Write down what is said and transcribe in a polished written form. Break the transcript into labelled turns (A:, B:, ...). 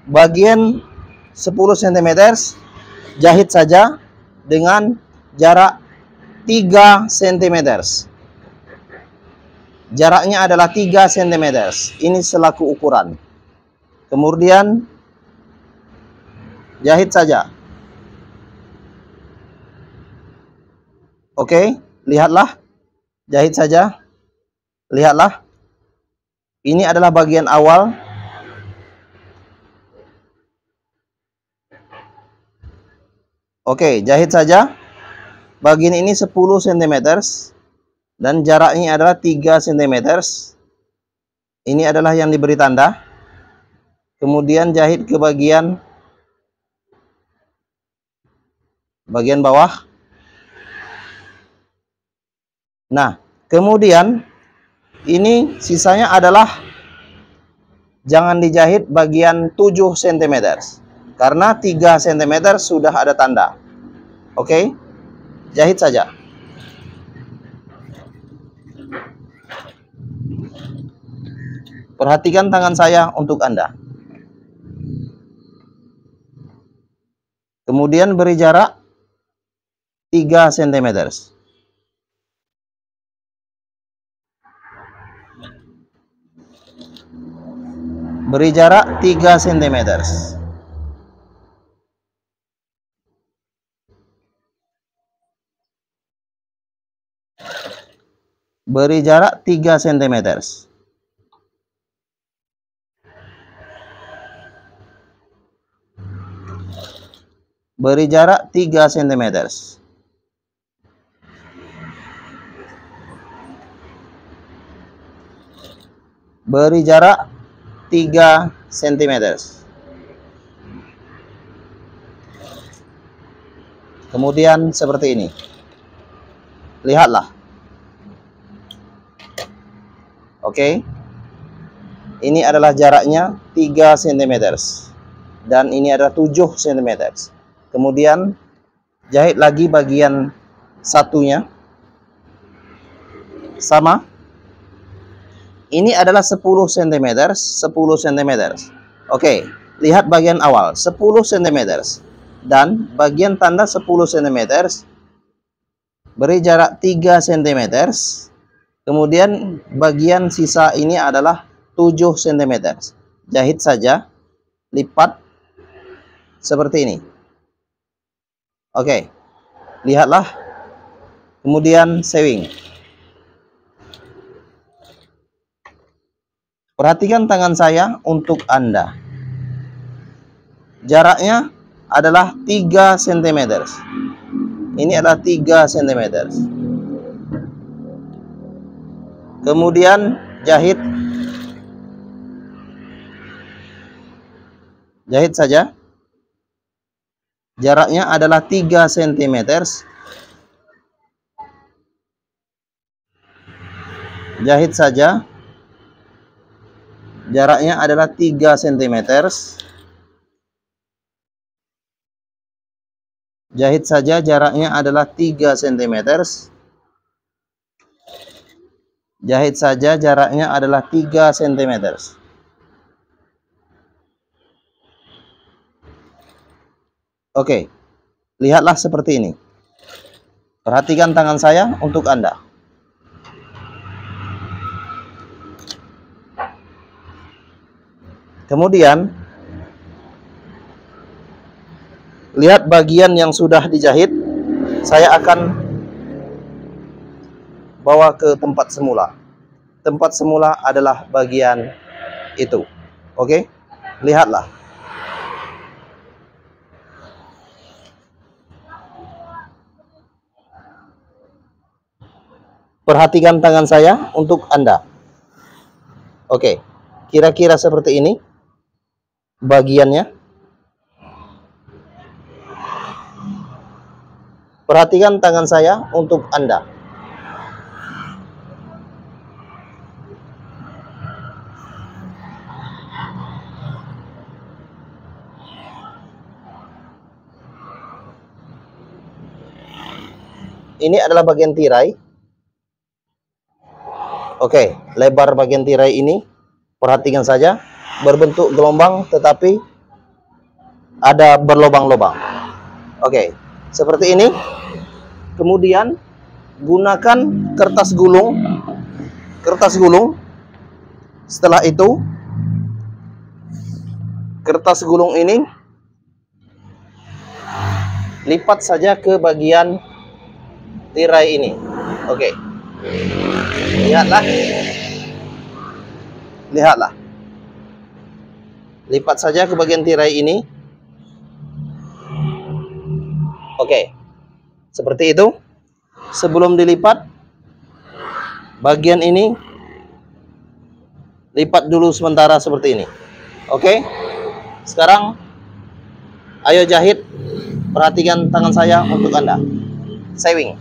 A: bagian 10 cm, jahit saja dengan jarak 3 cm. Jaraknya adalah 3 cm. Ini selaku ukuran. Kemudian jahit saja. Oke, lihatlah. Jahit saja. Lihatlah. Ini adalah bagian awal. Oke, jahit saja. Bagian ini 10 cm dan jaraknya adalah 3 cm. Ini adalah yang diberi tanda. Kemudian jahit ke bagian bawah. Nah, kemudian ini sisanya adalah jangan dijahit bagian 7 cm karena 3 cm sudah ada tanda. Oke, jahit saja. Perhatikan tangan saya untuk Anda. Kemudian beri jarak 3 cm. Beri jarak 3 cm. Beri jarak 3 cm. Beri jarak 3 cm. Beri jarak 3 cm. Kemudian seperti ini. Lihatlah. Oke. Ini adalah jaraknya 3 cm. Dan ini adalah 7 cm. Kemudian jahit lagi bagian satunya. Sama. Ini adalah 10 cm, 10 cm. Oke, lihat bagian awal, 10 cm. Dan bagian tanda 10 cm, beri jarak 3 cm. Kemudian bagian sisa ini adalah 7 cm. Jahit saja, lipat seperti ini. Oke, lihatlah. Kemudian sewing. Perhatikan tangan saya untuk Anda. Jaraknya adalah 3 cm. Ini adalah 3 cm. Kemudian jahit. Jahit saja. Jaraknya adalah 3 cm. Jahit saja. Jaraknya adalah 3 cm. Jahit saja, jaraknya adalah 3 cm. Jahit saja, jaraknya adalah 3 cm. Oke, lihatlah seperti ini. Perhatikan tangan saya untuk Anda. Kemudian lihat bagian yang sudah dijahit. Saya akan bawa ke tempat semula. Tempat semula adalah bagian itu. Oke? Lihatlah. Perhatikan tangan saya untuk Anda. Oke. Kira-kira seperti ini bagiannya. Perhatikan tangan saya untuk Anda. Ini adalah bagian tirai. Oke, lebar bagian tirai ini perhatikan saja, berbentuk gelombang tetapi ada berlobang-lobang. Oke, seperti ini. Kemudian gunakan kertas gulung. Setelah itu kertas gulung ini lipat saja ke bagian tirai ini. Oke. Lihatlah. Lipat saja ke bagian tirai ini. Oke. Seperti itu. Sebelum dilipat, bagian ini lipat dulu sementara seperti ini. Oke. Sekarang ayo jahit. Perhatikan tangan saya untuk Anda. Sewing.